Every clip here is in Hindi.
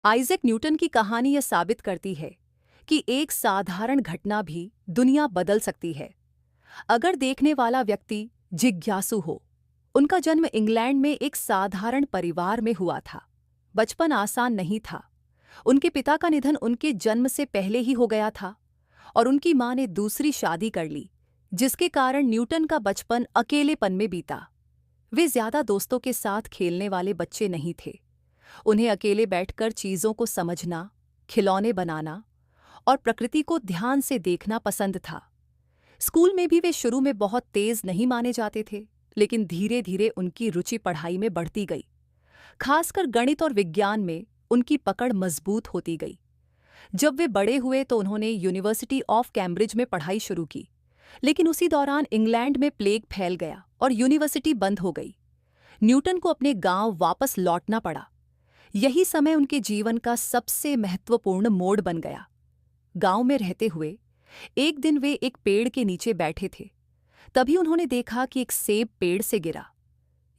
आइजैक न्यूटन की कहानी यह साबित करती है कि एक साधारण घटना भी दुनिया बदल सकती है अगर देखने वाला व्यक्ति जिज्ञासु हो। उनका जन्म इंग्लैंड में एक साधारण परिवार में हुआ था। बचपन आसान नहीं था। उनके पिता का निधन उनके जन्म से पहले ही हो गया था और उनकी मां ने दूसरी शादी कर ली, जिसके कारण न्यूटन का बचपन अकेलेपन में बीता। वे ज्यादा दोस्तों के साथ खेलने वाले बच्चे नहीं थे। उन्हें अकेले बैठकर चीजों को समझना, खिलौने बनाना और प्रकृति को ध्यान से देखना पसंद था। स्कूल में भी वे शुरू में बहुत तेज नहीं माने जाते थे, लेकिन धीरे धीरे उनकी रुचि पढ़ाई में बढ़ती गई। खासकर गणित और विज्ञान में उनकी पकड़ मजबूत होती गई। जब वे बड़े हुए तो उन्होंने यूनिवर्सिटी ऑफ कैम्ब्रिज में पढ़ाई शुरू की, लेकिन उसी दौरान इंग्लैंड में प्लेग फैल गया और यूनिवर्सिटी बंद हो गई। न्यूटन को अपने गांव वापस लौटना पड़ा। यही समय उनके जीवन का सबसे महत्वपूर्ण मोड़ बन गया। गांव में रहते हुए एक दिन वे एक पेड़ के नीचे बैठे थे। तभी उन्होंने देखा कि एक सेब पेड़ से गिरा।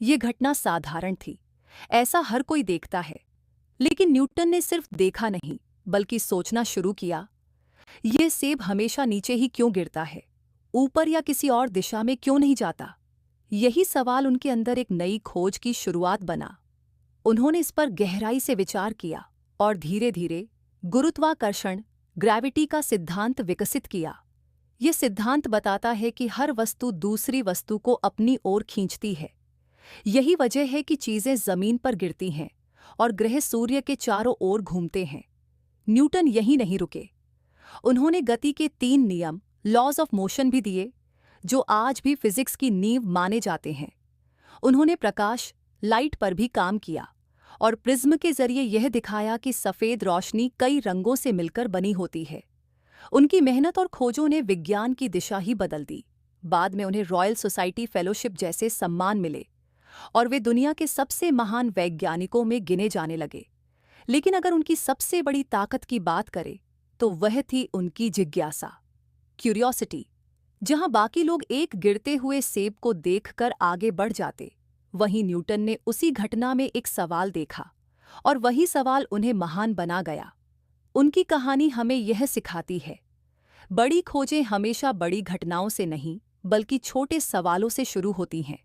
ये घटना साधारण थी, ऐसा हर कोई देखता है, लेकिन न्यूटन ने सिर्फ देखा नहीं बल्कि सोचना शुरू किया, ये सेब हमेशा नीचे ही क्यों गिरता है, ऊपर या किसी और दिशा में क्यों नहीं जाता? यही सवाल उनके अंदर एक नई खोज की शुरुआत बना। उन्होंने इस पर गहराई से विचार किया और धीरे धीरे गुरुत्वाकर्षण, ग्रेविटी का सिद्धांत विकसित किया। यह सिद्धांत बताता है कि हर वस्तु दूसरी वस्तु को अपनी ओर खींचती है। यही वजह है कि चीजें जमीन पर गिरती हैं और ग्रह सूर्य के चारों ओर घूमते हैं। न्यूटन यहीं नहीं रुके। उन्होंने गति के 3 नियम, लॉज ऑफ मोशन भी दिए, जो आज भी फिजिक्स की नींव माने जाते हैं। उन्होंने प्रकाश, लाइट पर भी काम किया और प्रिज्म के जरिए यह दिखाया कि सफेद रोशनी कई रंगों से मिलकर बनी होती है। उनकी मेहनत और खोजों ने विज्ञान की दिशा ही बदल दी। बाद में उन्हें रॉयल सोसाइटी फेलोशिप जैसे सम्मान मिले और वे दुनिया के सबसे महान वैज्ञानिकों में गिने जाने लगे। लेकिन अगर उनकी सबसे बड़ी ताकत की बात करें तो वह थी उनकी जिज्ञासा, क्यूरियोसिटी। जहां बाकी लोग एक गिरते हुए सेब को देखकर आगे बढ़ जाते, वहीं न्यूटन ने उसी घटना में एक सवाल देखा और वही सवाल उन्हें महान बना गया। उनकी कहानी हमें यह सिखाती है, बड़ी खोजें हमेशा बड़ी घटनाओं से नहीं बल्कि छोटे सवालों से शुरू होती हैं।